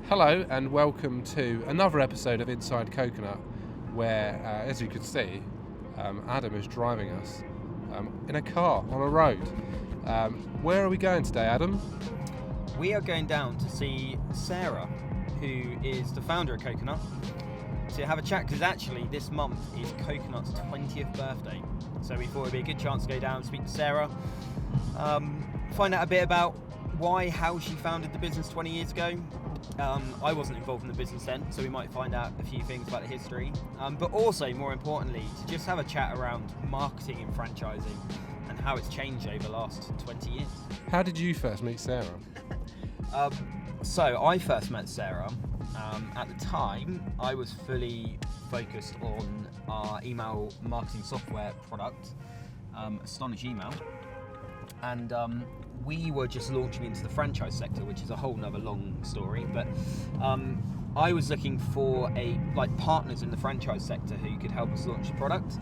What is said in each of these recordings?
Hello and welcome to another episode of Inside Coconut where, as you can see, Adam is driving us in a car on a road. Where are we going today, Adam? We are going down to see Sarah, who is the founder of Coconut, to have a chat, because actually this month is Coconut's 20th birthday. So we thought it would be a good chance to go down and speak to Sarah, find out a bit about how she founded the business 20 years ago. I wasn't involved in the business then, so we might find out a few things about the history, but also, more importantly, to just have a chat around marketing and franchising and how it's changed over the last 20 years. How did you first meet Sarah? So I first met Sarah. At the time, I was fully focused on our email marketing software product, Astonish Email, and we were just launching into the franchise sector, which is a whole nother long story, but I was looking for partners in the franchise sector who could help us launch the product.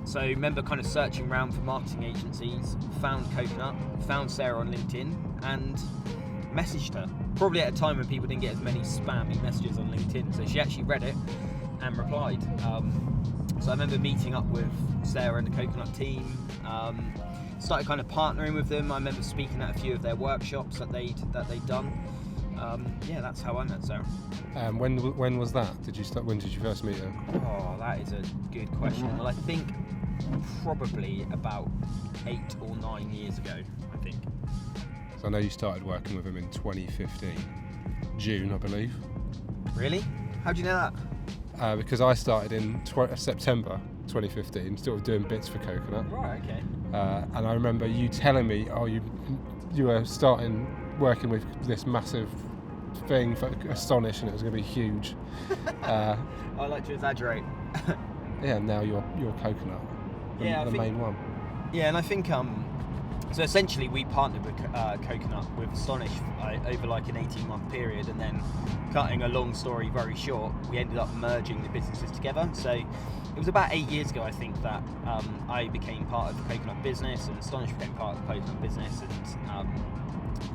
So I remember kind of searching around for marketing agencies, found Coconut, found Sarah on LinkedIn, and messaged her, probably at a time when people didn't get as many spammy messages on LinkedIn, so she actually read it and replied. So I remember meeting up with Sarah and the Coconut team, started kind of partnering with them. I remember speaking at a few of their workshops that they'd done. That's how I met Sarah. When was that? When did you first meet her? Oh, that is a good question. Well, I think probably about 8 or 9 years ago, I think. So I know you started working with him in 2015, June, I believe. Really? How do you know that? Because I started in September 2015, still doing bits for Coconut. Right, okay. And I remember you telling me, you were starting working with this massive thing for Astonish, and it was going to be huge. I like to exaggerate. Yeah, now you're Coconut, the main one. Yeah, and I think so essentially we partnered with Coconut with Astonish over like an 18-month period, and then, cutting a long story very short, we ended up merging the businesses together. So it was about 8 years ago, I think, that I became part of the Coconut business and Astonish became part of the Coconut business, and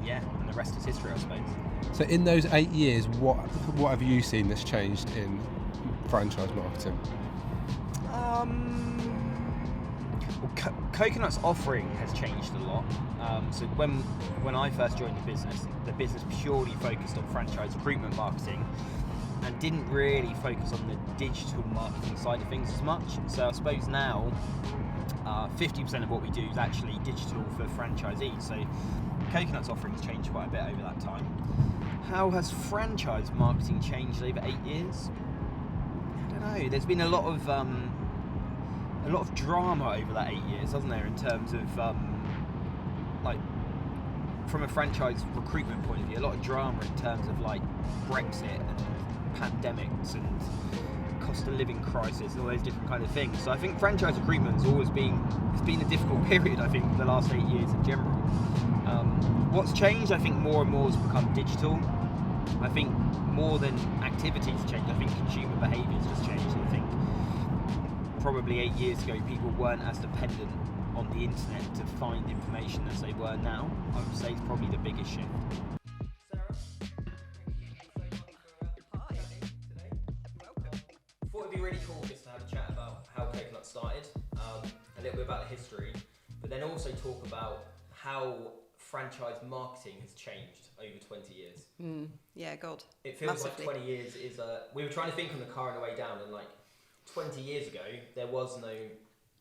and the rest is history, I suppose. So in those 8 years, what have you seen that's changed in franchise marketing? Well, Coconut's offering has changed a lot. So when I first joined the business purely focused on franchise recruitment marketing and didn't really focus on the digital marketing side of things as much. So I suppose now 50% of what we do is actually digital for franchisees. So Coconut's offering has changed quite a bit over that time. How has franchise marketing changed over 8 years? I don't know. There's been a lot of drama over that 8 years, hasn't there, in terms of from a franchise recruitment point of view, a lot of drama in terms of like Brexit and pandemics and cost of living crisis and all those different kind of things. So I think franchise recruitment has always been a difficult period, I think, the last 8 years in general. What's changed, I think, more and more has become digital. I think more than activities change, I think consumer behaviours has changed. I think probably 8 years ago people weren't as dependent on the internet to find information as they were now. I would say it's probably the biggest shift. Sarah, thank you so much for today. Welcome. I thought it'd be really cool just to have a chat about how Coconut started, a little bit about the history, but then also talk about how franchise marketing has changed over 20 years. Yeah, God. It feels Massively. like 20 years is we were trying to think on the car on the way down, and like 20 years ago there was no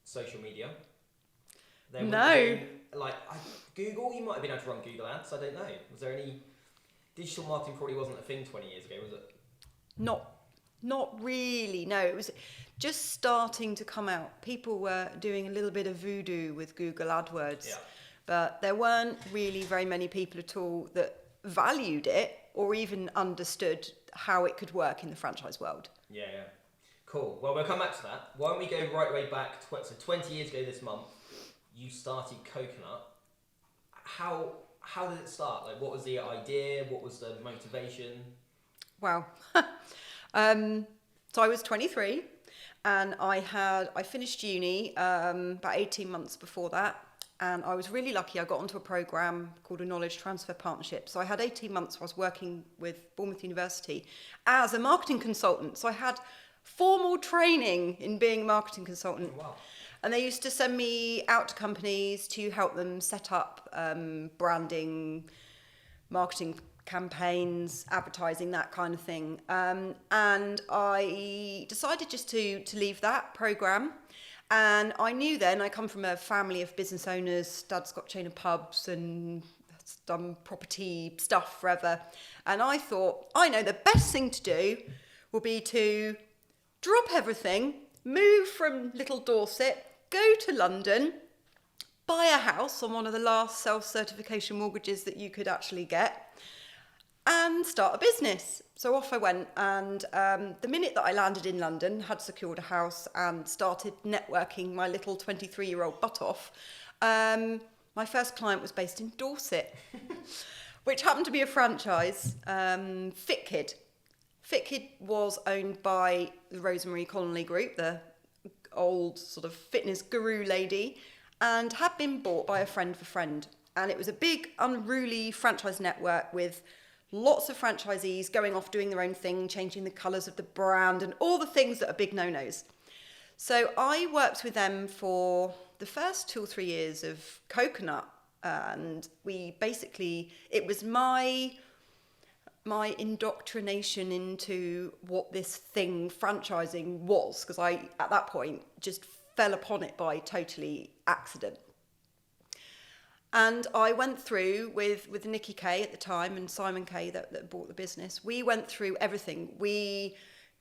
social media. No. Google, you might have been able to run Google ads, I don't know. Was there any... Digital marketing probably wasn't a thing 20 years ago, was it? Not really, no. It was just starting to come out. People were doing a little bit of voodoo with Google AdWords, but there weren't really very many people at all that valued it or even understood how it could work in the franchise world. Yeah. Cool. Well, we'll come back to that. Why don't we go right way back, so 20 years ago this month, you started Coconut. How did it start? Like, what was the idea? What was the motivation? Wow. So I was 23 and I finished uni about 18 months before that, and I was really lucky. I got onto a program called a Knowledge Transfer Partnership. So I had 18 months where I was working with Bournemouth University as a marketing consultant. So I had formal training in being a marketing consultant. Oh, wow. And they used to send me out to companies to help them set up branding, marketing campaigns, advertising, that kind of thing. And I decided just to leave that program. And I knew then, I come from a family of business owners. Dad's got a chain of pubs and has done property stuff forever. And I thought, I know the best thing to do will be to drop everything, move from Little Dorset, go to London, buy a house on one of the last self-certification mortgages that you could actually get, and start a business. So off I went, and the minute that I landed in London, had secured a house and started networking my little 23-year-old butt off, my first client was based in Dorset, which happened to be a franchise, Fit Kid. Fit Kid was owned by the Rosemary Connolly Group, the old sort of fitness guru lady, and had been bought by a friend of a friend. And it was a big, unruly franchise network with lots of franchisees going off doing their own thing, changing the colours of the brand and all the things that are big no-nos. So I worked with them for the first 2 or 3 years of Coconut, and we basically, it was my indoctrination into what this thing franchising was, because I at that point just fell upon it by totally accident. And I went through with Nikki Kay at the time and Simon Kay that bought the business. We went through everything. We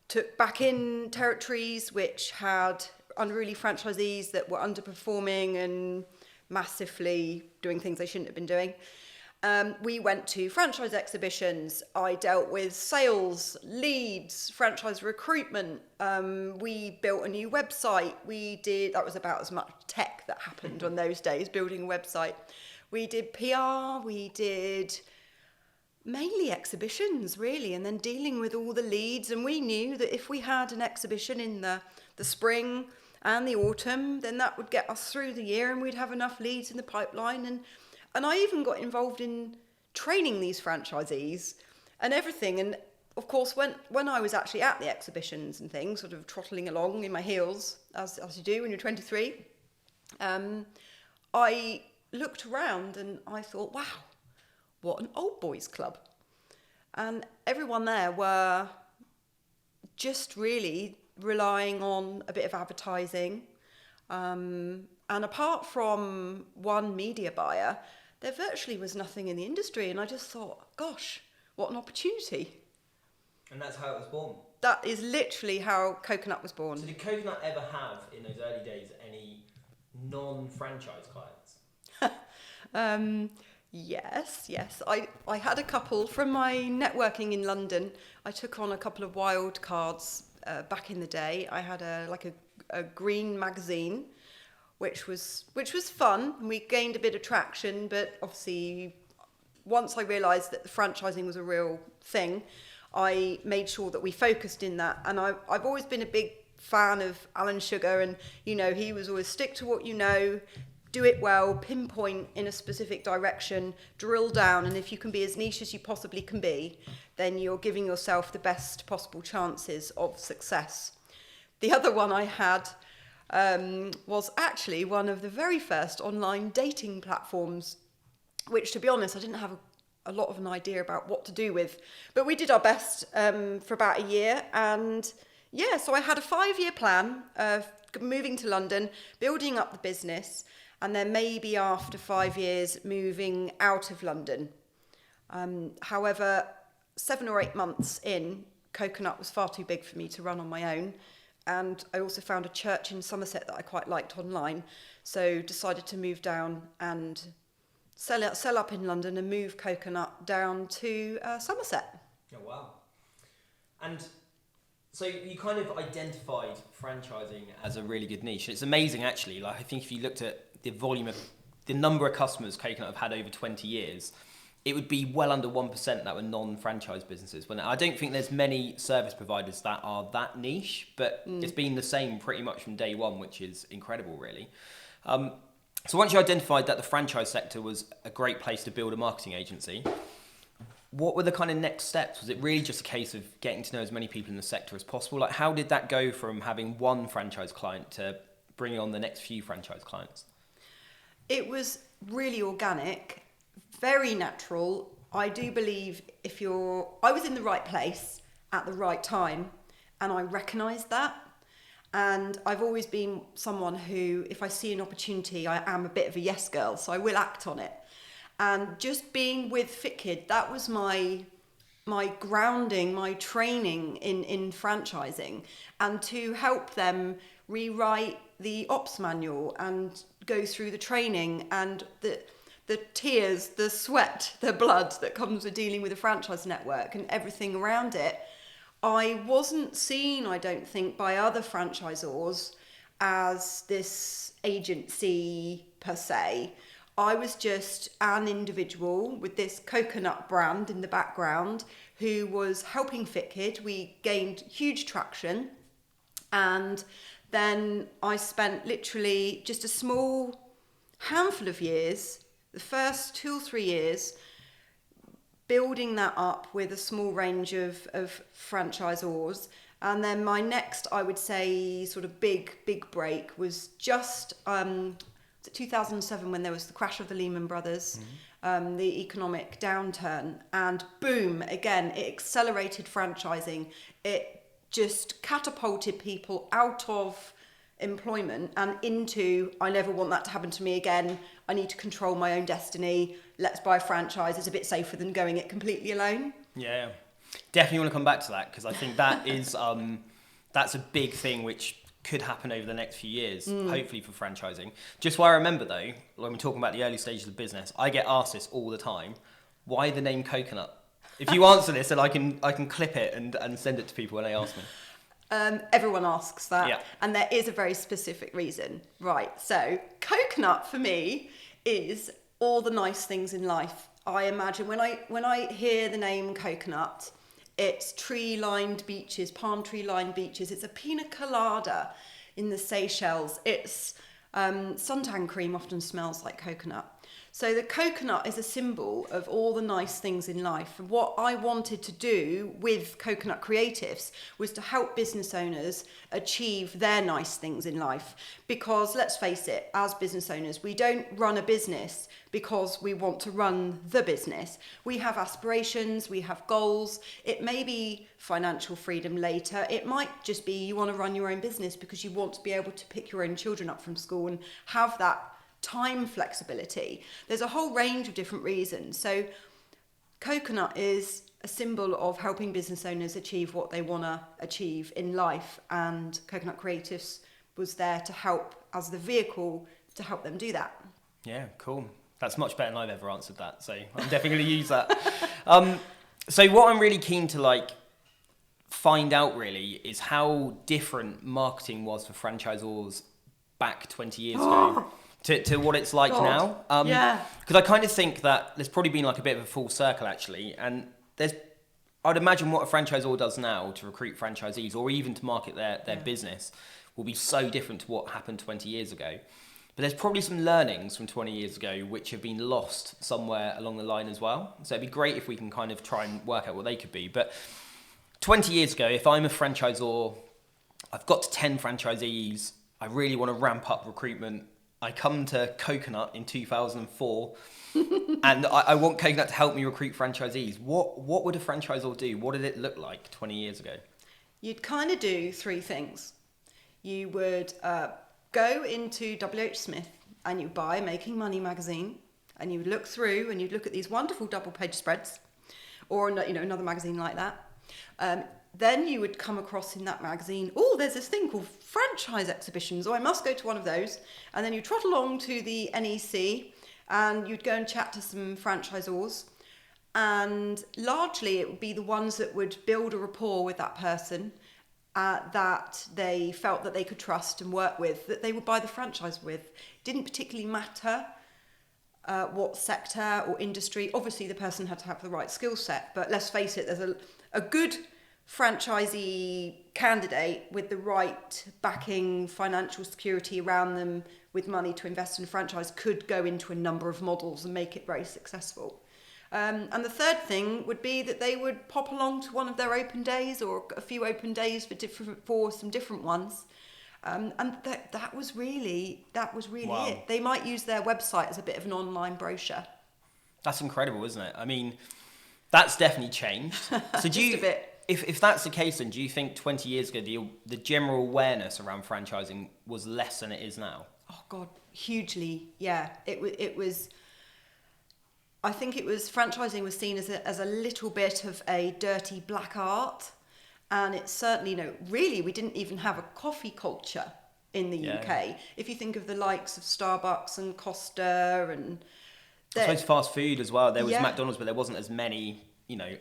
took back in territories which had unruly franchisees that were underperforming and massively doing things they shouldn't have been doing. We went to franchise exhibitions. I dealt with sales, leads, franchise recruitment. We built a new website. That was about as much tech that happened on those days, building a website. We did PR, we did mainly exhibitions, really, and then dealing with all the leads. And we knew that if we had an exhibition in the spring and the autumn, then that would get us through the year and we'd have enough leads in the pipeline. And I even got involved in training these franchisees and everything. And of course, when I was actually at the exhibitions and things, sort of trottling along in my heels, as you do when you're 23, I looked around and I thought, wow, what an old boys club. And everyone there were just really relying on a bit of advertising. And apart from one media buyer, there virtually was nothing in the industry. And I just thought, gosh, what an opportunity. And that's how it was born. That is literally how Coconut was born. So did Coconut ever have, in those early days, any non-franchise clients? Yes. I had a couple from my networking in London. I took on a couple of wild cards back in the day. I had a green magazine, which was fun, and we gained a bit of traction. But obviously, once I realised that the franchising was a real thing, I made sure that we focused in that. And I've always been a big fan of Alan Sugar, and he was always stick to what you know, do it well, pinpoint in a specific direction, drill down, and if you can be as niche as you possibly can be, then you're giving yourself the best possible chances of success. The other one I had was actually one of the very first online dating platforms, which, to be honest, I didn't have a lot of an idea about what to do with, but we did our best for about a year. And yeah, so I had a 5-year plan of moving to London, building up the business, and then maybe after 5 years moving out of London. However, 7 or 8 months in, Coconut was far too big for me to run on my own. And I also found a church in Somerset that I quite liked online. So decided to move down and sell up in London and move Coconut down to Somerset. Oh, wow. And so you kind of identified franchising as a really good niche. It's amazing, actually. Like, I think if you looked at the number of customers Coconut have had over 20 years, it would be well under 1% that were non-franchise businesses. Well, I don't think there's many service providers that are that niche, but it's been the same pretty much from day one, which is incredible, really. So once you identified that the franchise sector was a great place to build a marketing agency, what were the kind of next steps? Was it really just a case of getting to know as many people in the sector as possible? Like, how did that go from having one franchise client to bringing on the next few franchise clients? It was really organic, very natural. I do believe I was in the right place at the right time, and I recognised that. And I've always been someone who, if I see an opportunity, I am a bit of a yes girl, so I will act on it. And just being with FitKid, that was my grounding, my training in franchising, and to help them rewrite the ops manual and go through the training and the tears, the sweat, the blood that comes with dealing with a franchise network and everything around it. I wasn't seen, I don't think, by other franchisors as this agency per se. I was just an individual with this coconut brand in the background who was helping FitKid. We gained huge traction, and then I spent literally just a small handful of years, the first 2 or 3 years, building that up with a small range of franchisors. And then my next, I would say, sort of big break was just 2007, when there was the crash of the Lehman Brothers, the economic downturn, and boom, again, it accelerated franchising. It just catapulted people out of employment and into, I never want that to happen to me again. I need to control my own destiny. Let's buy a franchise. It's a bit safer than going it completely alone. Yeah, definitely want to come back to that, because I think that is that's a big thing which could happen over the next few years, hopefully, for franchising. Just what I remember though, when we're talking about the early stages of business, I get asked this all the time: why the name Coconut? If you answer this, then I can clip it and send it to people when they ask me. Everyone asks that, yeah. And there is a very specific reason. Right, so coconut for me is all the nice things in life. I imagine when I hear the name coconut, it's tree-lined beaches, palm tree-lined beaches. It's a pina colada in the Seychelles. It's suntan cream often smells like coconut. So the coconut is a symbol of all the nice things in life. And what I wanted to do with Coconut Creatives was to help business owners achieve their nice things in life. Because let's face it, as business owners, we don't run a business because we want to run the business. We have aspirations, we have goals. It may be financial freedom later. It might just be you want to run your own business because you want to be able to pick your own children up from school and have that time flexibility. There's a whole range of different reasons. So coconut is a symbol of helping business owners achieve what they want to achieve in life, and Coconut Creatives was there to help as the vehicle to help them do that. Yeah, cool. That's much better than I've ever answered that, so I'm definitely going to use that. So what I'm really keen to find out really is how different marketing was for franchisors back 20 years ago. To what it's like now. Yeah. Because I kind of think that there's probably been a bit of a full circle actually, and I'd imagine what a franchisor does now to recruit franchisees or even to market their business will be so different to what happened 20 years ago. But there's probably some learnings from 20 years ago which have been lost somewhere along the line as well. So it'd be great if we can kind of try and work out what they could be. But 20 years ago, if I'm a franchisor, I've got to 10 franchisees, I really want to ramp up recruitment. I come to Coconut in 2004 and I want Coconut to help me recruit franchisees. What would a franchisor do? What did it look like 20 years ago? You'd kind of do 3 things. You would go into WH Smith and you buy Making Money magazine, and you would look through and you'd look at these wonderful double-page spreads, or another magazine like that. Then you would come across in that magazine, there's this thing called franchise exhibitions. I must go to one of those. And then you trot along to the NEC and you'd go and chat to some franchisors. And largely it would be the ones that would build a rapport with that person that they felt that they could trust and work with, that they would buy the franchise with. Didn't particularly matter what sector or industry. Obviously the person had to have the right skill set, but let's face it, there's a good franchisee candidate with the right backing, financial security around them, with money to invest in a franchise could go into a number of models and make it very successful. And the third thing would be that they would pop along to one of their open days or a few open days for some different ones. And that was really Wow. it. They might use their website as a bit of an online brochure. That's incredible, isn't it? I mean, that's definitely changed. So do you, a bit. if that's the case, then do you think 20 years ago the general awareness around franchising was less than it is now? Oh God, hugely. Yeah, it was. I think it was franchising was seen as a little bit of a dirty black art, and it's certainly really we didn't even have a coffee culture in the UK. If you think of the likes of Starbucks and Costa and I suppose fast food as well. There was Yeah. McDonald's, but there wasn't as many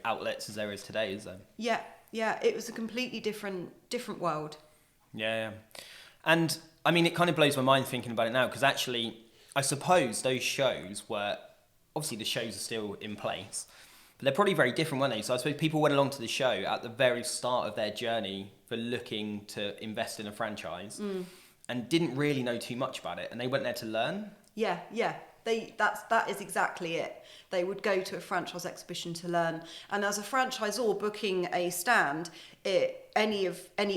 outlets as there is today, is there? Yeah, it was a completely different world. Yeah. And I mean, it kind of blows my mind thinking about it now, because actually, I suppose those shows were, obviously the shows are still in place, but they're probably very different, weren't they? So I suppose people went along to the show at the very start of their journey for looking to invest in a franchise and didn't really know too much about it, and they went there to learn. Yeah. That is exactly it. They would go to a franchise exhibition to learn, and as a franchisor booking a stand, any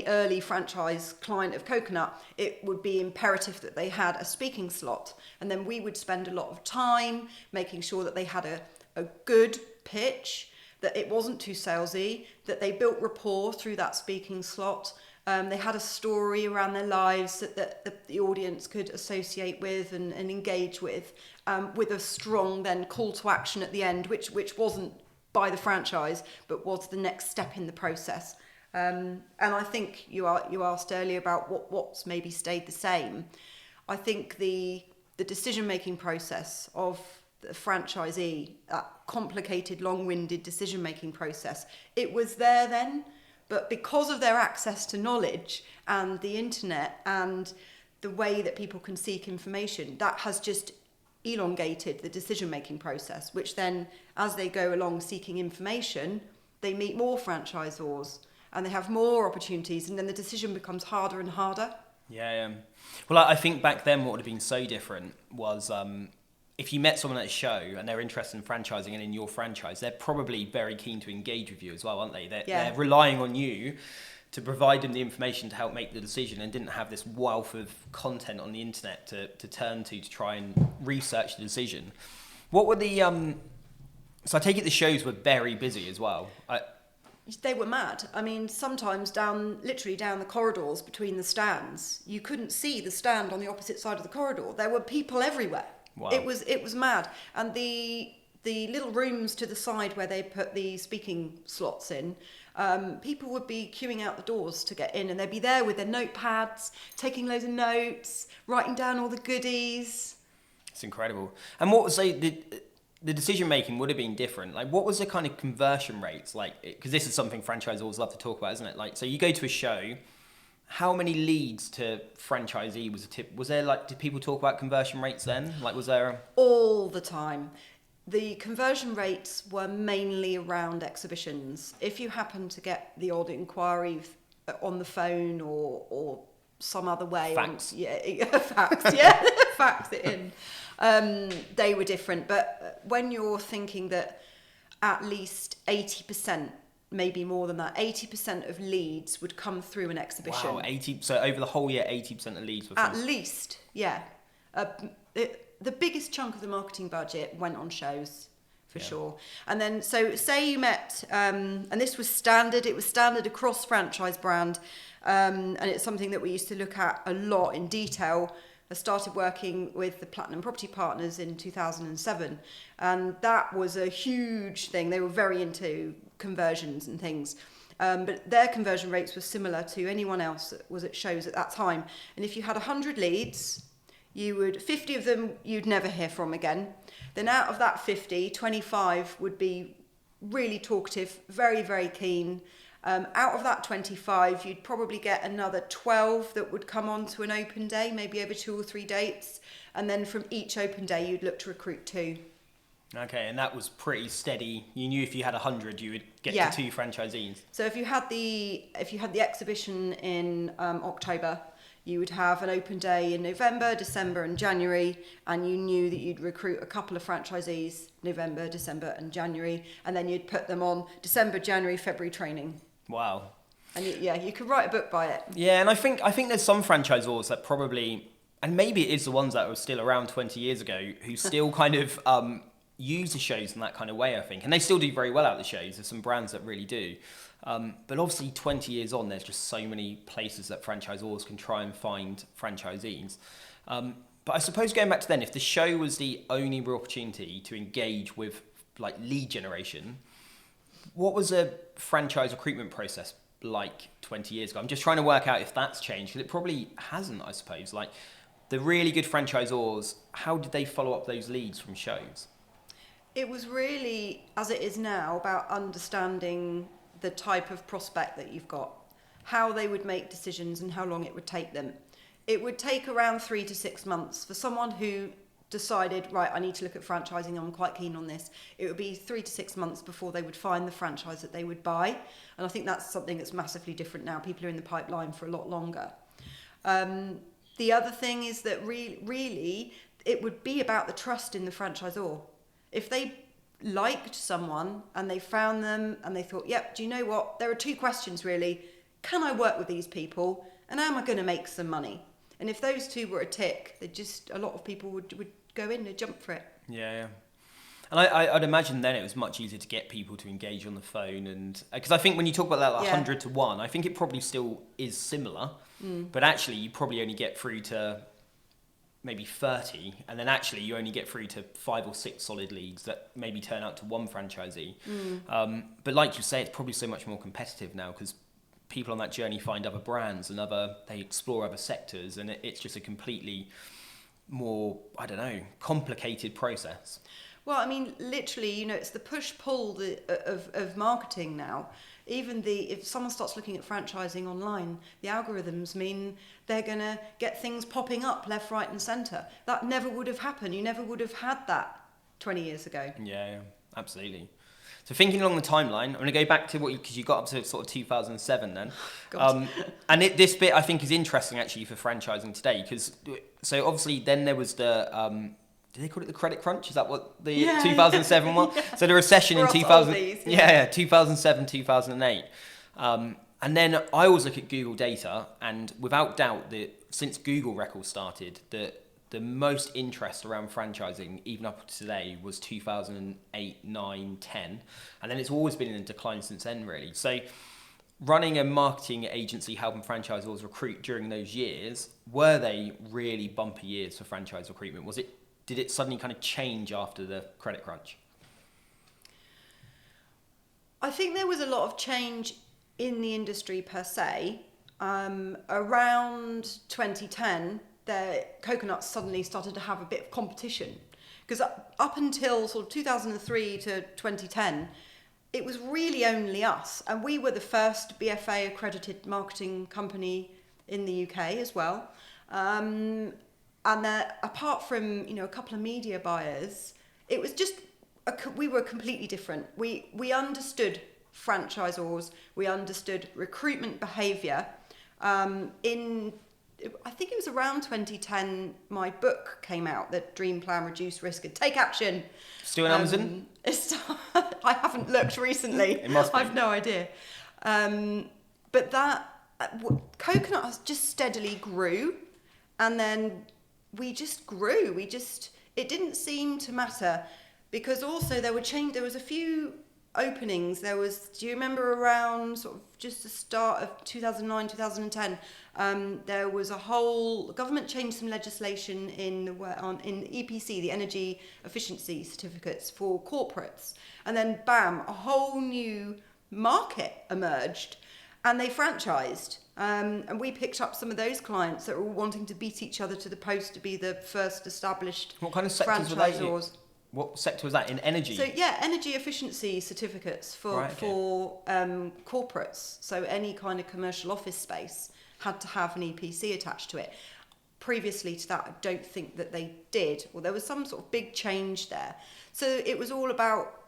early franchise client of Coconut, it would be imperative that they had a speaking slot, and then we would spend a lot of time making sure that they had a good pitch, that it wasn't too salesy, that they built rapport through that speaking slot. They had a story around their lives that the audience could associate with and engage with a strong then call to action at the end, which wasn't by the franchise, but was the next step in the process. And I think you asked earlier about what's maybe stayed the same. I think the decision-making process of the franchisee, that complicated, long-winded decision-making process, it was there then. But because of their access to knowledge and the internet and the way that people can seek information, that has just elongated the decision-making process, which then, as they go along seeking information, they meet more franchisors and they have more opportunities, and then the decision becomes harder and harder. Yeah. Well, I think back then what would have been so different was if you met someone at a show and they're interested in franchising and in your franchise, they're probably very keen to engage with you as well, aren't they? They're relying on you to provide them the information to help make the decision, and didn't have this wealth of content on the internet to turn to try and research the decision. What were the... So I take it the shows were very busy as well. They were mad. I mean, sometimes literally down the corridors between the stands, you couldn't see the stand on the opposite side of the corridor. There were people everywhere. Wow. It was mad. And the little rooms to the side where they put the speaking slots in, people would be queuing out the doors to get in, and they'd be there with their notepads, taking loads of notes, writing down all the goodies. It's incredible. And what was the decision making would have been different? Like, what was the kind of conversion rates like? Because this is something franchisors love to talk about, isn't it? Like, so you go to a show. How many leads to franchisee was a tip? Was there did people talk about conversion rates then? Like, was there all the time? The conversion rates were mainly around exhibitions. If you happen to get the odd inquiry on the phone or some other way, fax, fax it in. They were different, but when you're thinking that at least 80%. Maybe more than that, 80% of leads would come through an exhibition. Wow, 80. So over the whole year, 80% of leads were at least, yeah. The biggest chunk of the marketing budget went on shows, for sure. And then, so say you met, and this was standard. It was standard across franchise brand, and it's something that we used to look at a lot in detail. I started working with the Platinum Property Partners in 2007, and that was a huge thing. They were very into conversions and things, but their conversion rates were similar to anyone else that was at shows at that time. And if you had 100 leads, 50 of them you'd never hear from again. Then out of that 50, 25 would be really talkative, very, very keen. Out of that 25, you'd probably get another 12 that would come on to an open day, maybe over 2 or 3 dates. And then from each open day, you'd look to recruit 2. Okay, and that was pretty steady. You knew if you had 100, you would get to 2 franchisees. So if you had the exhibition in October, You would have an open day in November, December and January, and you knew that you'd recruit a couple of franchisees November, December and January, and then you'd put them on December, January, February training. Wow. And you could write a book by it. Yeah, and I think there's some franchisors that probably, and maybe it is the ones that were still around 20 years ago, who still kind of use the shows in that kind of way, I think. And they still do very well out of the shows. There's some brands that really do. But obviously 20 years on, there's just so many places that franchisors can try and find franchisees. But I suppose going back to then, if the show was the only real opportunity to engage with like lead generation, what was a franchise recruitment process like 20 years ago? I'm just trying to work out if that's changed, because it probably hasn't, I suppose. Like the really good franchisors, how did they follow up those leads from shows? It was really, as it is now, about understanding the type of prospect that you've got, how they would make decisions and how long it would take them. It would take around 3 to 6 months for someone who decided, right, I need to look at franchising, I'm quite keen on this. It would be 3 to 6 months before they would find the franchise that they would buy. And I think that's something that's massively different now. People are in the pipeline for a lot longer. The other thing is that really it would be about the trust in the franchisor. If they liked someone and they found them and they thought, yep, do you know what? There are 2 questions really. Can I work with these people? And am I going to make some money? And if those 2 were a tick, a lot of people would go in and jump for it. Yeah. And I'd imagine then it was much easier to get people to engage on the phone. And because I think when you talk about that 100 to 1, I think it probably still is similar. But actually you probably only get through to maybe 30, and then actually you only get through to 5 or 6 solid leads that maybe turn out to 1 franchisee. But like you say, it's probably so much more competitive now because people on that journey find other brands and they explore other sectors, and it's just a completely more, I don't know, complicated process. Well, I mean, literally, it's the push-pull of marketing now. Even if someone starts looking at franchising online, the algorithms mean they're going to get things popping up left, right and centre. That never would have happened. You never would have had that 20 years ago. Yeah, absolutely. So thinking along the timeline, I'm going to go back to because you got up to sort of 2007 then. And this bit I think is interesting actually for franchising today, because so obviously then there was the... did they call it the credit crunch? Is that what the 2007 one? Yeah. So the recession in 2007, 2008. And then I always look at Google data, and without doubt, since Google records started, the most interest around franchising, even up to today, was 2008, 9, 10. And then it's always been in a decline since then, really. So running a marketing agency helping franchisors recruit during those years, were they really bumpy years for franchise recruitment? Did it suddenly kind of change after the credit crunch? I think there was a lot of change in the industry per se. Around 2010, the coconuts suddenly started to have a bit of competition. Because up until sort of 2003 to 2010, it was really only us. And we were the first BFA accredited marketing company in the UK as well. And apart from a couple of media buyers, it was just we were completely different. We understood franchisors, we understood recruitment behaviour. I think it was around 2010, my book came out, the Dream Plan, Reduce Risk and Take Action. Still on Amazon? I haven't looked recently. It must be. I've no idea. But coconut just steadily grew, and then we just grew. It didn't seem to matter, because also there was a few openings. Do you remember around sort of just the start of 2009, 2010, there was the government changed some legislation in EPC, the energy efficiency certificates for corporates. And then bam, a whole new market emerged, and they franchised. And we picked up some of those clients that were all wanting to beat each other to the post to be the first established What kind of sectors were they? What sector was that in? Energy? So energy efficiency certificates for corporates. So any kind of commercial office space had to have an EPC attached to it. Previously to that, I don't think that they did. Well, there was some sort of big change there. So it was all about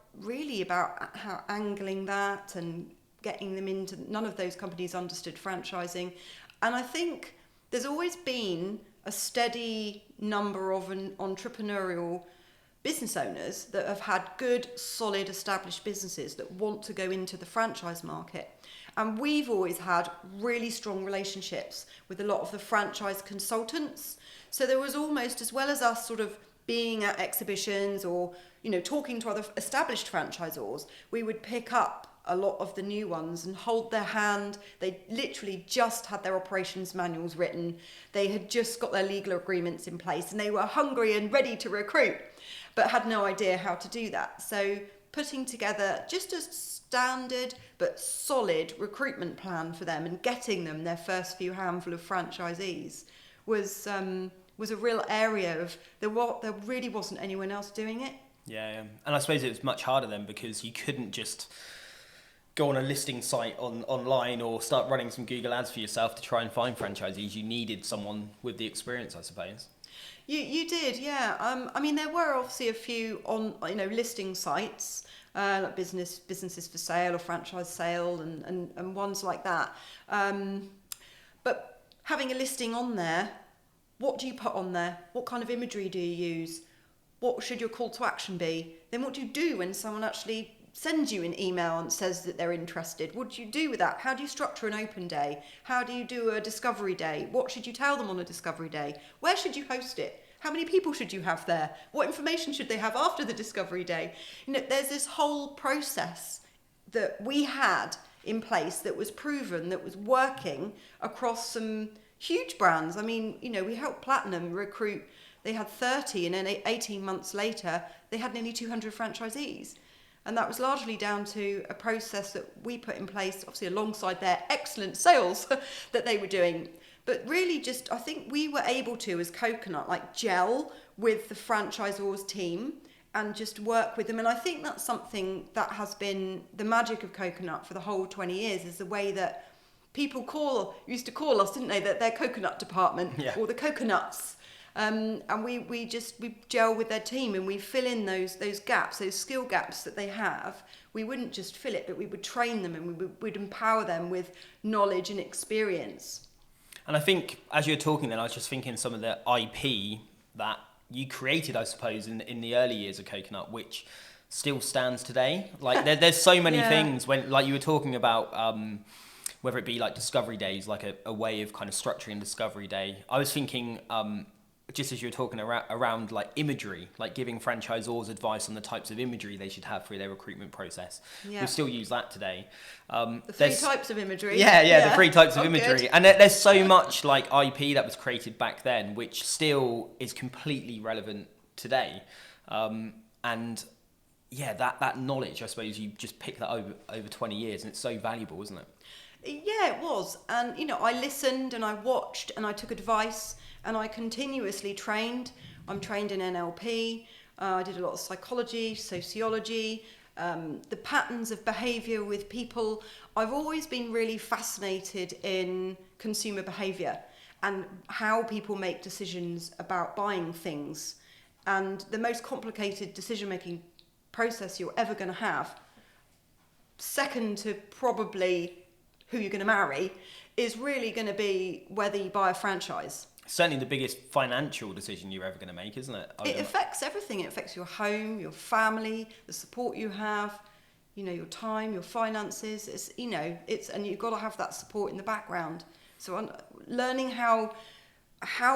how angling that and getting them into. None of those companies understood franchising, and I think there's always been a steady number of entrepreneurial business owners that have had good, solid, established businesses that want to go into the franchise market. And we've always had really strong relationships with a lot of the franchise consultants. So there was almost, as well as us sort of being at exhibitions or, you know, talking to other established franchisors, we would pick up a lot of the new ones and hold their hand. They literally just had their operations manuals written. They had just got their legal agreements in place and they were hungry and ready to recruit, but had no idea how to do that. So putting together just a standard but solid recruitment plan for them and getting them their first few handful of franchisees was a real area of there really wasn't anyone else doing it. Yeah. And I suppose it was much harder then because you couldn't just go on a listing site online or start running some Google ads for yourself to try and find franchisees. You needed someone with the experience, I suppose. You did, yeah. I mean, there were obviously a few on, you know, listing sites, like businesses for sale or franchise sale and ones like that. But having a listing on there, what do you put on there? What kind of imagery do you use? What should your call to action be? Then what do you do when someone actually sends you an email and says that they're interested? What do you do with that? How do you structure an open day? How do you do a discovery day? What should you tell them on a discovery day? Where should you host it? How many people should you have there? What information should they have after the discovery day? You know, there's this whole process that we had in place that was proven, that was working across some huge brands. I mean, you know, we helped Platinum recruit, they had 30 and then 18 months later, they had nearly 200 franchisees. And that was largely down to a process that we put in place, obviously alongside their excellent sales that they were doing. But really just, I think we were able to, as Coconut, like gel with the franchisors team and just work with them. And I think that's something that has been the magic of Coconut for the whole 20 years, is the way that people used to call us, didn't they, that their coconut department, or the coconuts. And we gel with their team and we fill in those gaps, those skill gaps that they have. We wouldn't just fill it, but we would train them and we'd empower them with knowledge and experience. And I think as you were talking then, I was just thinking some of the IP that you created, I suppose, in the early years of Coconut, which still stands today. Like there's so many things when, like you were talking about, whether it be like discovery days, like a way of kind of structuring discovery day. I was thinking, just as you were talking around like imagery, like giving franchisors advice on the types of imagery they should have through their recruitment process. Yeah. We still use that today. The 3 types of imagery. Yeah, the 3 types of imagery. Good. And there's so much like IP that was created back then, which still is completely relevant today. And yeah, that knowledge, I suppose you just pick that over 20 years and it's so valuable, isn't it? Yeah, it was. And, you know, I listened and I watched and I took advice and I continuously trained. I'm trained in NLP. I did a lot of psychology, sociology, the patterns of behaviour with people. I've always been really fascinated in consumer behaviour and how people make decisions about buying things. And the most complicated decision-making process you're ever going to have, second to probably who you're going to marry, is really going to be whether you buy a franchise. Certainly the biggest financial decision you're ever going to make, isn't it? It affects everything. It affects your home, your family, the support you have, you know, your time, your finances. It's, you know, and you've got to have that support in the background. So learning how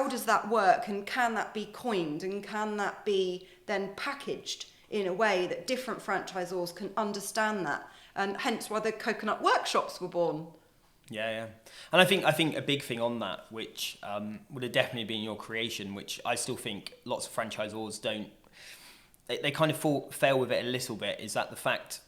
does that work, and can that be coined, and can that be then packaged in a way that different franchisors can understand that, and hence why the Coconut workshops were born. Yeah. And I think a big thing on that, which would have definitely been your creation, which I still think lots of franchisors don't, they kind of fail with it a little bit, is that the fact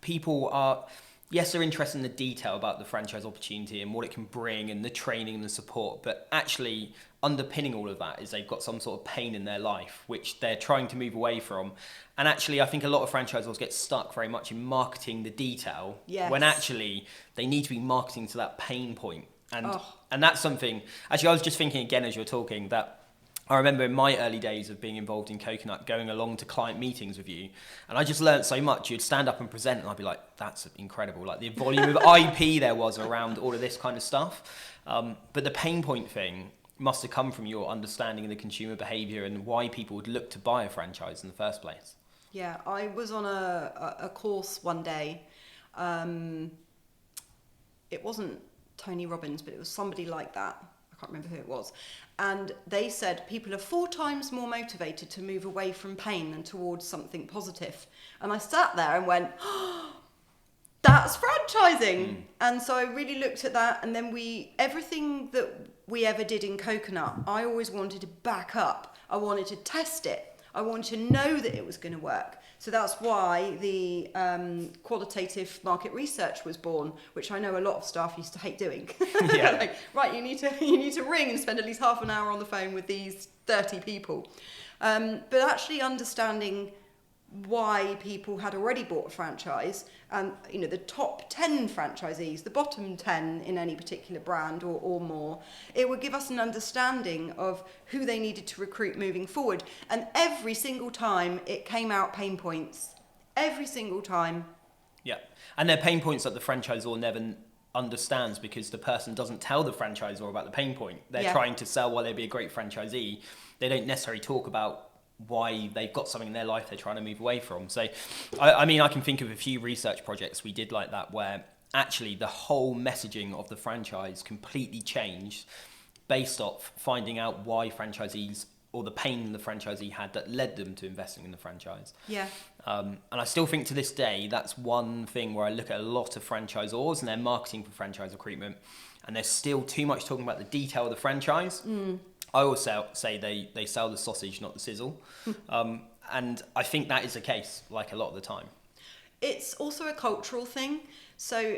people are, yes, they're interested in the detail about the franchise opportunity and what it can bring and the training and the support, but actually underpinning all of that is they've got some sort of pain in their life, which they're trying to move away from. And actually, I think a lot of franchisors get stuck very much in marketing the detail, when actually they need to be marketing to that pain point. And that's something, actually I was just thinking again as you were talking, that I remember in my early days of being involved in Coconut, going along to client meetings with you, and I just learned so much. You'd stand up and present, and I'd be like, that's incredible. Like the volume of IP there was around all of this kind of stuff. But the pain point thing must have come from your understanding of the consumer behaviour and why people would look to buy a franchise in the first place. Yeah, I was on a course one day. It wasn't Tony Robbins, but it was somebody like that. I can't remember who it was. And they said people are 4 times more motivated to move away from pain than towards something positive. And I sat there and went, oh, that's franchising. And so I really looked at that. And then everything that we ever did in Coconut, I always wanted to back up. I wanted to test it. I wanted to know that it was going to work. So that's why the qualitative market research was born, which I know a lot of staff used to hate doing. Yeah. Like, right, you need to ring and spend at least half an hour on the phone with these 30 people. But actually understanding why people had already bought a franchise, and the top 10 franchisees, the bottom 10 in any particular brand or more, it would give us an understanding of who they needed to recruit moving forward. And every single time it came out pain points. Every single time. Yeah, and they're pain points that the franchisor never understands because the person doesn't tell the franchisor about the pain point. They're trying to sell while they'd be a great franchisee. They don't necessarily talk about why they've got something in their life they're trying to move away from. So, I mean, I can think of a few research projects we did like that where actually the whole messaging of the franchise completely changed based off finding out why franchisees or the pain the franchisee had that led them to investing in the franchise. Yeah. And I still think to this day, that's one thing where I look at a lot of franchisors and their marketing for franchise recruitment, and there's still too much talking about the detail of the franchise. I always say they sell the sausage, not the sizzle. And I think that is the case, like a lot of the time. It's also a cultural thing. So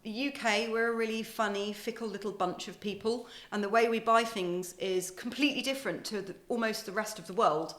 the UK, we're a really funny, fickle little bunch of people. And the way we buy things is completely different to almost the rest of the world.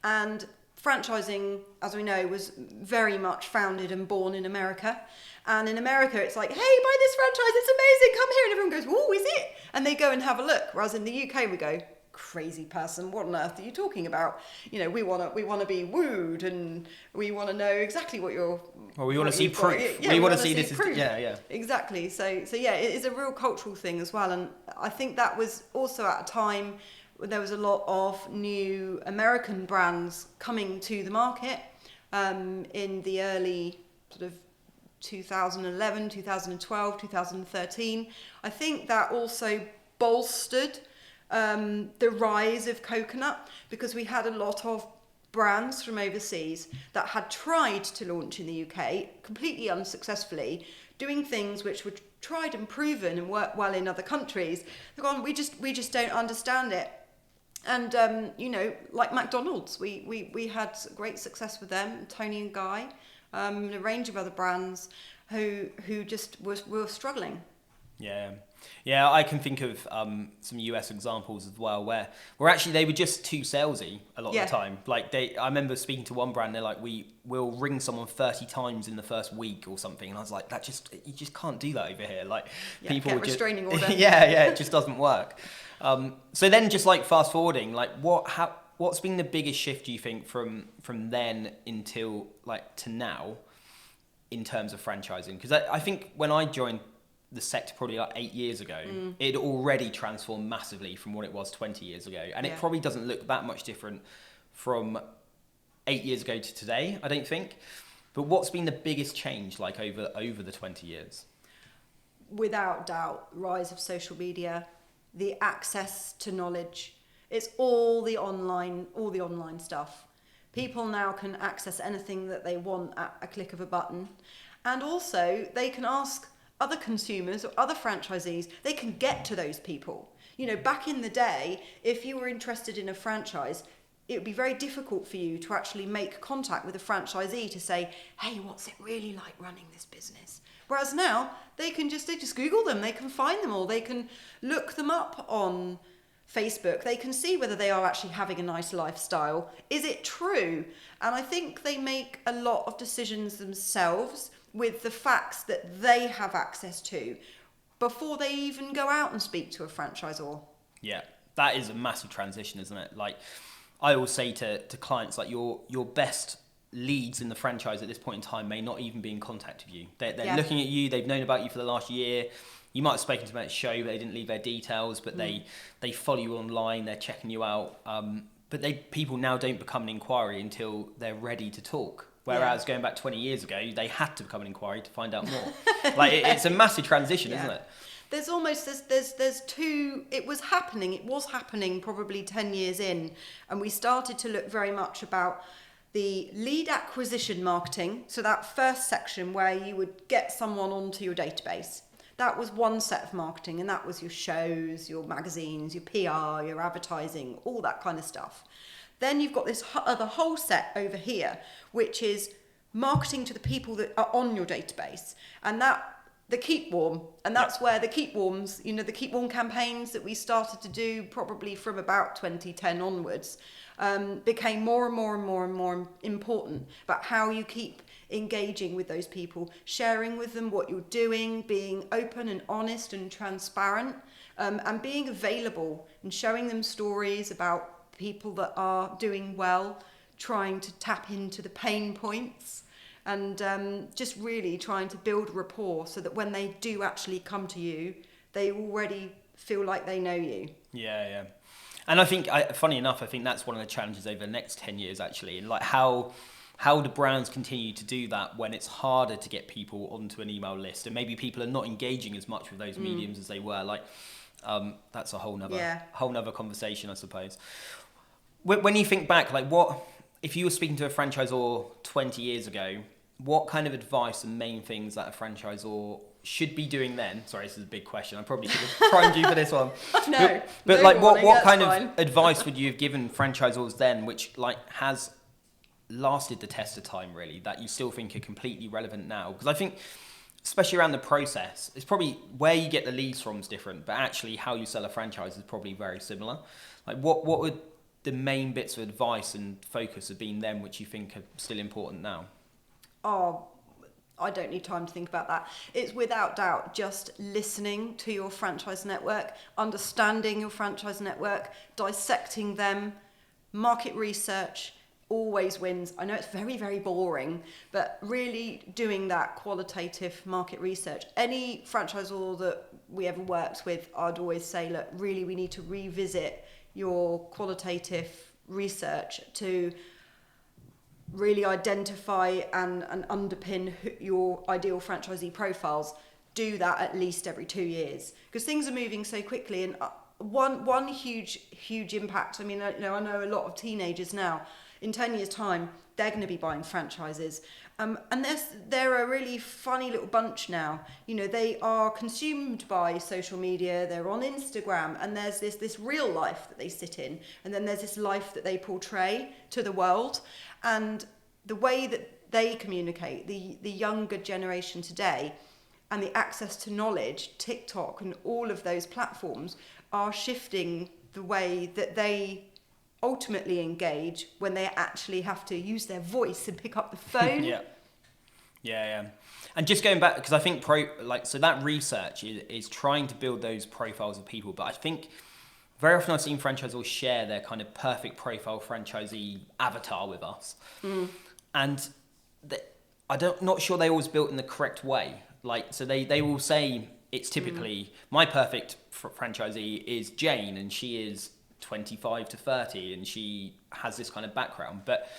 And franchising, as we know, was very much founded and born in America. And in America, it's like, hey, buy this franchise, it's amazing, come here. And everyone goes, oh, is it? And they go and have a look. Whereas in the UK, we go, crazy person, what on earth are you talking about? We want to be wooed, and we want to know exactly what you're... Well, we want to see proof. Yeah, we want to see this. Proof. Yeah. Exactly. So yeah, it is a real cultural thing as well. And I think that was also at a time when there was a lot of new American brands coming to the market in the early sort of 2011, 2012, 2013. I think that also bolstered the rise of coconut, because we had a lot of brands from overseas that had tried to launch in the UK completely unsuccessfully, doing things which were tried and proven and worked well in other countries. They've gone, we just don't understand it. And like McDonald's, we had great success with them, Tony and Guy, and a range of other brands who just were struggling. Yeah, I can think of some US examples as well where actually they were just too salesy a lot of the time. Like I remember speaking to one brand, they're like, we'll ring someone 30 times in the first week or something, and I was like, you just can't do that over here. Like people get restraining order. yeah, it just doesn't work. So then, just like fast forwarding, like what's been the biggest shift, do you think, from then until like to now in terms of franchising? Because I think when I joined the sector probably like 8 years ago, it already transformed massively from what it was 20 years ago. And it probably doesn't look that much different from 8 years ago to today, I don't think. But what's been the biggest change like over the 20 years? Without doubt, rise of social media, the access to knowledge. It's all the online stuff. People now can access anything that they want at a click of a button. And also they can ask other consumers or other franchisees, they can get to those people. Back in the day, if you were interested in a franchise, it would be very difficult for you to actually make contact with a franchisee to say, hey, what's it really like running this business? Whereas now, they just Google them, they can find them all, they can look them up on Facebook, they can see whether they are actually having a nice lifestyle. Is it true? And I think they make a lot of decisions themselves with the facts that they have access to before they even go out and speak to a franchisor. Yeah, that is a massive transition, isn't it? Like I always say to clients, like your best leads in the franchise at this point in time may not even be in contact with you. They're looking at you, they've known about you for the last year, you might have spoken to them at a show, but they didn't leave their details, but they follow you online, they're checking you out. But people now don't become an inquiry until they're ready to talk. Whereas going back 20 years ago, they had to become an inquiry to find out more. It's a massive transition, isn't it? There's almost there's two. It was happening probably 10 years in, and we started to look very much about the lead acquisition marketing. So that first section where you would get someone onto your database. That was one set of marketing, and that was your shows, your magazines, your PR, your advertising, all that kind of stuff. Then you've got this other whole set over here, which is marketing to the people that are on your database. And the Keep Warm, and that's where the Keep Warms, the Keep Warm campaigns that we started to do probably from about 2010 onwards, became more and more and more and more important about how you keep engaging with those people, sharing with them what you're doing, being open and honest and transparent, and being available and showing them stories about people that are doing well, trying to tap into the pain points, and just really trying to build rapport so that when they do actually come to you, they already feel like they know you. Yeah. And I think, funny enough, I think that's one of the challenges over the next 10 years, actually, and like how do brands continue to do that when it's harder to get people onto an email list, and maybe people are not engaging as much with those mediums as they were. That's a whole nother conversation, I suppose. When you think back, if you were speaking to a franchisor 20 years ago, what kind of advice and main things that a franchisor should be doing then? Sorry, this is a big question. I probably should have primed you for this one. No. But no what kind fine. of advice would you have given franchisors then, which has lasted the test of time, really, that you still think are completely relevant now? Because I think, especially around the process, it's probably where you get the leads from is different, but actually how you sell a franchise is probably very similar. What would the main bits of advice and focus have been then, which you think are still important now? Oh, I don't need time to think about that. It's without doubt just listening to your franchise network, understanding your franchise network, dissecting them. Market research always wins. I know it's very, very boring, but really doing that qualitative market research. Any franchisor that we ever worked with, I'd always say, look, really we need to revisit your qualitative research to really identify and underpin your ideal franchisee profiles. Do that at least every 2 years, because things are moving so quickly. And one huge impact. I mean, I know a lot of teenagers now. In 10 years' time, they're going to be buying franchises. And they're a really funny little bunch now. They are consumed by social media, they're on Instagram, and there's this real life that they sit in, and then there's this life that they portray to the world. And the way that they communicate, the younger generation today, and the access to knowledge, TikTok and all of those platforms are shifting the way that they ultimately engage when they actually have to use their voice and pick up the phone. Yeah. And just going back, because I think so that research is trying to build those profiles of people, but I think very often I've seen franchisors share their kind of perfect profile franchisee avatar with us. And not sure they always built in the correct way. So they will say it's typically my perfect franchisee is Jane, and she is 25 to 30, and she has this kind of background. But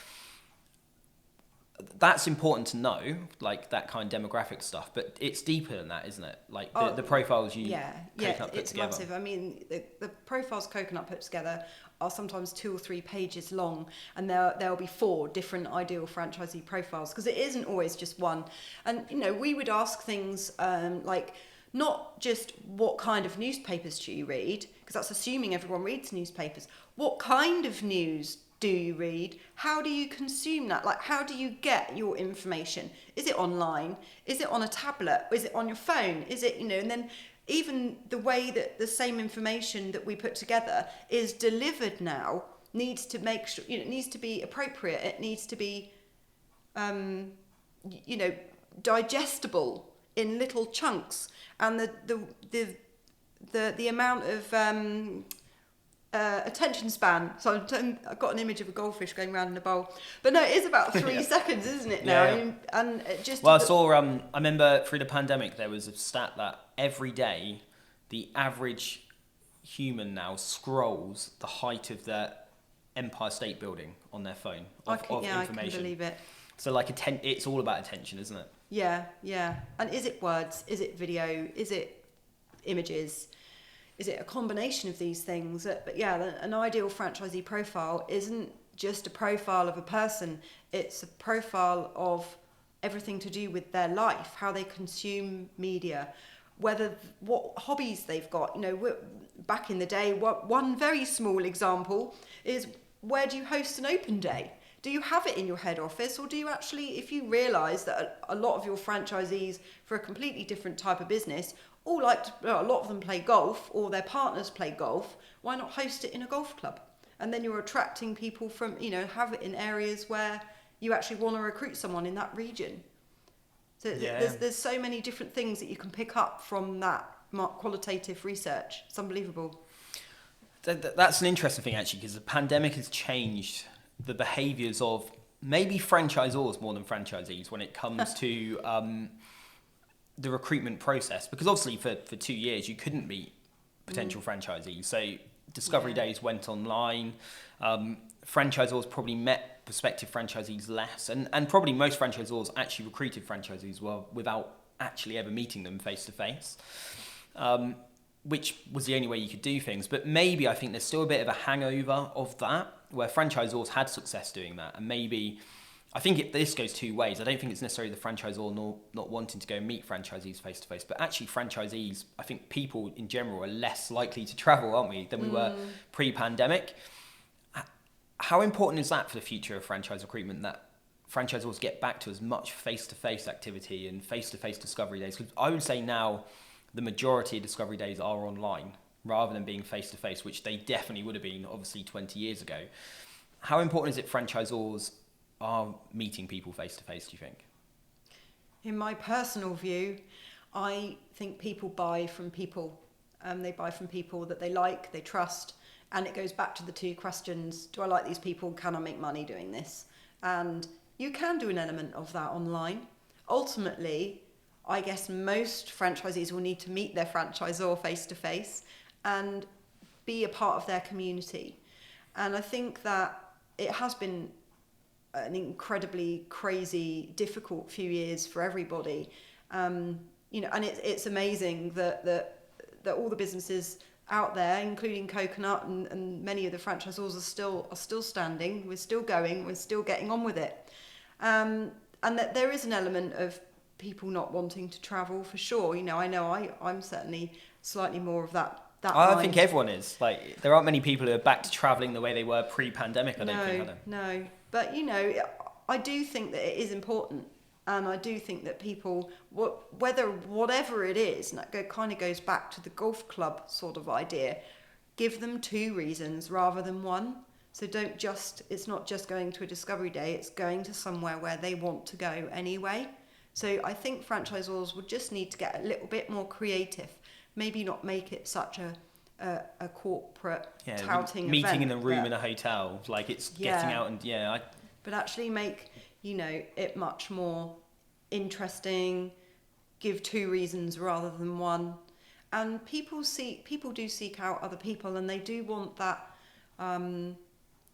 that's important to know, that kind of demographic stuff. But it's deeper than that, isn't it? The profiles Coconut put it's together. massive. I mean, the profiles Coconut put together are sometimes 2 or 3 pages long, and there'll be 4 different ideal franchisee profiles, because it isn't always just one. And we would ask things not just what kind of newspapers do you read, because that's assuming everyone reads newspapers. What kind of news do you read? How do you consume that? How do you get your information? Is it online? Is it on a tablet? Is it on your phone? Is it, and then even the way that the same information that we put together is delivered now needs to make sure, it needs to be appropriate. It needs to be, digestible in little chunks. And the amount of attention span. So I've got an image of a goldfish going around in a bowl. But no, it is about 3 seconds, isn't it now? Yeah. And it just... Well, I saw, I remember through the pandemic, there was a stat that every day, the average human now scrolls the height of the Empire State Building on their phone of information. I can believe it. So like it's all about attention, isn't it? Yeah. And is it words? Is it video? Is it images? Is it a combination of these things? But yeah, an ideal franchisee profile isn't just a profile of a person. It's a profile of everything to do with their life, how they consume media, what hobbies they've got. Back in the day, one very small example is, where do you host an open day? Do you have it in your head office, or do you actually, if you realise that a lot of your franchisees for a completely different type of business a lot of them play golf, or their partners play golf, why not host it in a golf club? And then you're attracting people from, have it in areas where you actually want to recruit someone in that region. So there's so many different things that you can pick up from that qualitative research. It's unbelievable. That's an interesting thing, actually, because the pandemic has changed the behaviours of maybe franchisors more than franchisees when it comes to the recruitment process. Because obviously for 2 years you couldn't meet potential franchisees. So discovery days went online. Franchisors probably met prospective franchisees less. And probably most franchisors actually recruited franchisees without actually ever meeting them face to face. Which was the only way you could do things. But maybe I think there's still a bit of a hangover of that, where franchisors had success doing that. And maybe, I think this goes two ways. I don't think it's necessarily the franchisor not wanting to go meet franchisees face to face, but actually franchisees, I think people in general are less likely to travel, aren't we, than we were pre-pandemic. How important is that for the future of franchise recruitment, that franchisors get back to as much face-to-face activity and face-to-face discovery days? Because I would say now, the majority of discovery days are online rather than being face-to-face, which they definitely would have been, obviously, 20 years ago. How important is it franchisors are meeting people face-to-face, do you think? In my personal view, I think people buy from people. They buy from people that they like, they trust, and it goes back to the two questions: do I like these people? Can I make money doing this? And you can do an element of that online. Ultimately, I guess most franchisees will need to meet their franchisor face-to-face and be a part of their community. And I think that it has been an incredibly crazy, difficult few years for everybody. And it's amazing that all the businesses out there, including Coconut and many of the franchisors, are still standing. We're still going. We're still getting on with it. And that there is an element of people not wanting to travel, for sure. I'm certainly slightly more of that I mind. think everyone is. Like, there aren't many people who are back to travelling the way they were pre-pandemic, I don't think, are there? No. But, I do think that it is important. And I do think that people, whatever it is, and that kind of goes back to the golf club sort of idea, give them two reasons rather than one. So it's not just going to a discovery day, it's going to somewhere where they want to go anyway. So I think franchisors would just need to get a little bit more creative. Maybe not make it such a corporate touting meeting event, in a room in a hotel, like it's getting out and but actually make it much more interesting. Give two reasons rather than one, and people do seek out other people, and they do want that to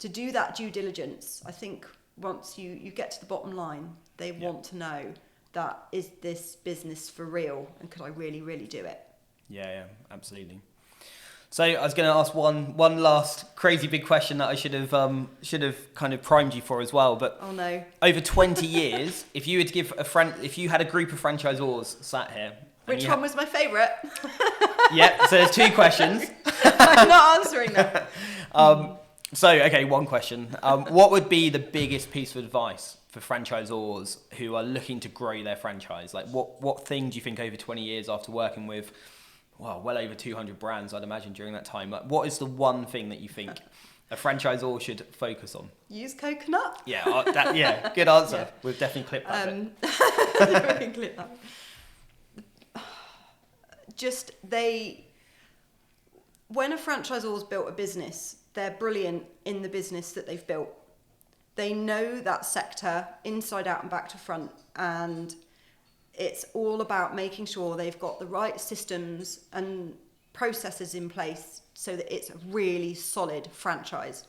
do that due diligence. I think once you get to the bottom line, they want to know that, is this business for real, and could I really, really do it? Yeah, absolutely. So I was going to ask one last crazy big question that I should have kind of primed you for as well. But oh no! Over 20 years, if you had a group of franchisors sat here, which one was my favourite? Yeah. So there's two questions. I'm not answering that. One question. What would be the biggest piece of advice for franchisors who are looking to grow their franchise? Like, what thing do you think over 20 years after working with, well over 200 brands, I'd imagine, during that time, like, what is the one thing that you think a franchisor should focus on? Use Coconut. Yeah, good answer. Yeah. We've definitely clipped that bit. We can clip that. Just when a franchisor's built a business, they're brilliant in the business that they've built. They know that sector inside out and back to front, and it's all about making sure they've got the right systems and processes in place so that it's a really solid franchise.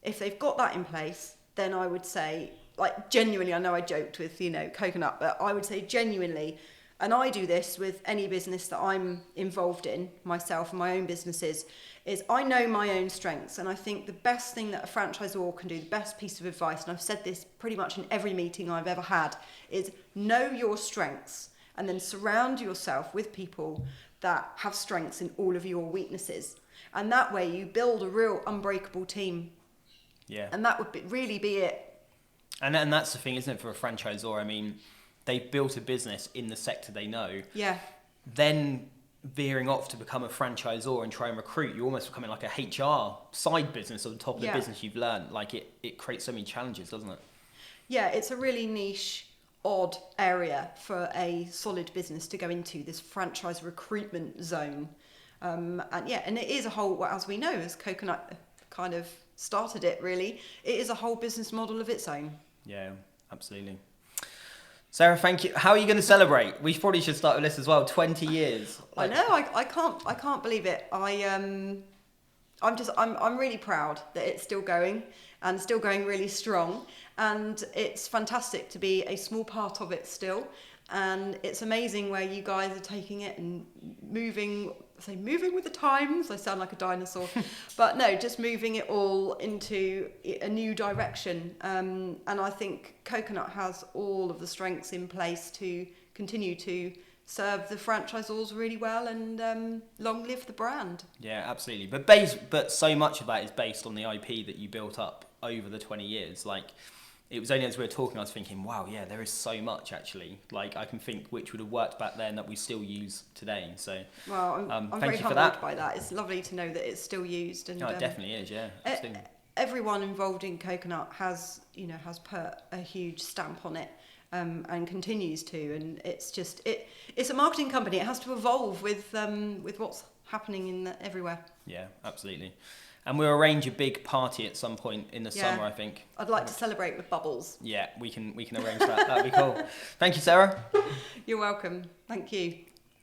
If they've got that in place, then I would say, like, genuinely, I know I joked with, Coconut, but I would say genuinely, and I do this with any business that I'm involved in, myself and my own businesses, is I know my own strengths. And I think the best thing that a franchisor can do, the best piece of advice, and I've said this pretty much in every meeting I've ever had, is know your strengths and then surround yourself with people that have strengths in all of your weaknesses. And that way you build a real unbreakable team. Yeah. And that would really be it. And that's the thing, isn't it, for a franchisor? I mean, they've built a business in the sector they know. Yeah. Then veering off to become a franchisor and try and recruit, you're almost becoming like a HR side business on top of the business you've learned. Like it creates so many challenges, doesn't it? Yeah, it's a really niche, odd area for a solid business to go into, this franchise recruitment zone. And it is a whole, well, as we know, as Coconut kind of started it really, it is a whole business model of its own. Yeah, absolutely. Sarah, thank you. How are you going to celebrate? We probably should start with this as well. 20 years. I know. I can't believe it. I'm really proud that it's still going and still going really strong. And it's fantastic to be a small part of it still. And it's amazing where you guys are taking it and moving with the times. I sound like a dinosaur, but no, just moving it all into a new direction. And I think Coconut has all of the strengths in place to continue to serve the franchisors really well, and long live the brand. Yeah, absolutely. But so much of that is based on the IP that you built up over the 20 years. Like, it was only as we were talking I was thinking, wow, yeah, there is so much actually. Like, I can think which would have worked back then that we still use today. So, well, I'm thank very you for humbled that. by that. It's lovely to know that it's still used. And No, it definitely is. Yeah, absolutely. Everyone involved in Coconut has put a huge stamp on it, and continues to. And it's just it's a marketing company. It has to evolve with what's happening everywhere. Yeah, absolutely. And we'll arrange a big party at some point in the summer, I think. I'd like to celebrate with bubbles. Yeah, we can arrange that. That'd be cool. Thank you, Sarah. You're welcome. Thank you.